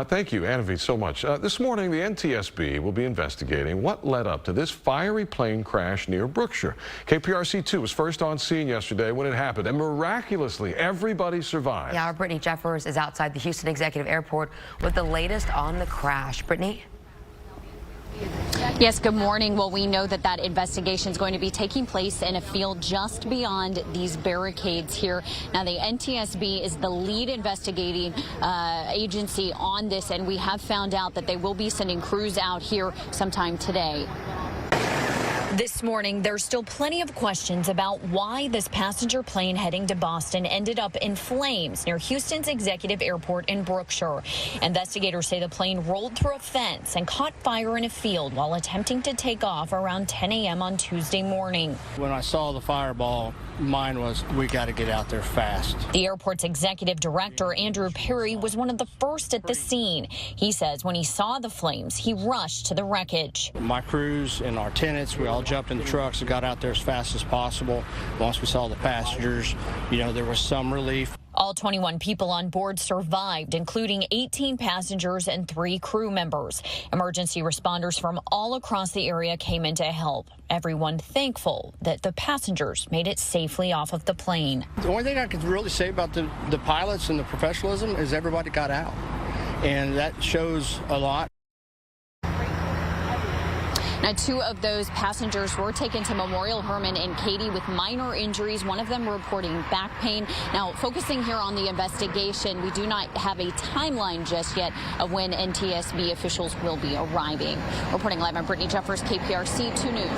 Thank you, Anavi, so much. This morning, the NTSB will be investigating what led up to this fiery plane crash near Brookshire. KPRC2 was first on scene yesterday when it happened, and miraculously, everybody survived. Yeah, our Brittany Jeffers is outside the Houston Executive Airport with the latest on the crash. Brittany? Yes, good morning. Well, we know that investigation is going to be taking place in a field just beyond these barricades here. Now, the NTSB is the lead investigating agency on this, and we have found out that they will be sending crews out here sometime today. This morning, there's still plenty of questions about why this passenger plane heading to Boston ended up in flames near Houston's Executive Airport in Brookshire. Investigators say the plane rolled through a fence and caught fire in a field while attempting to take off around 10 a.m. on Tuesday morning. When I saw the fireball, mine was, we got to get out there fast. The airport's executive director, Andrew Perry, was one of the first at the scene. He says when he saw the flames, he rushed to the wreckage. My crews and our tenants, we all jumped in the trucks and got out there as fast as possible. Once we saw the passengers, there was some relief. All 21 people on board survived, including 18 passengers and 3 crew members. Emergency responders from all across the area came in to help. Everyone thankful that the passengers made it safely off of the plane. The only thing I could really say about the pilots and the professionalism is everybody got out, and that shows a lot. Now, 2 of those passengers were taken to Memorial Hermann and Katy with minor injuries, one of them reporting back pain. Now, focusing here on the investigation, we do not have a timeline just yet of when NTSB officials will be arriving. Reporting live, I'm Brittany Jeffers, KPRC 2 News.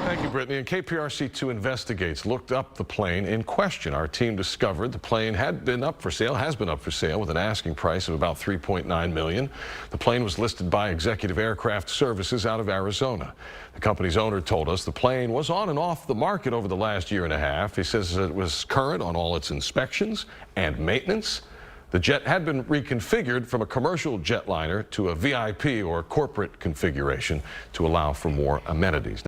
Thank you, Brittany. And KPRC2 Investigates looked up the plane in question. Our team discovered the plane has been up for sale with an asking price of about $3.9 million. The plane was listed by Executive Aircraft Services out of Arizona. The company's owner told us the plane was on and off the market over the last year and a half. He says it was current on all its inspections and maintenance. The jet had been reconfigured from a commercial jetliner to a VIP or corporate configuration to allow for more amenities.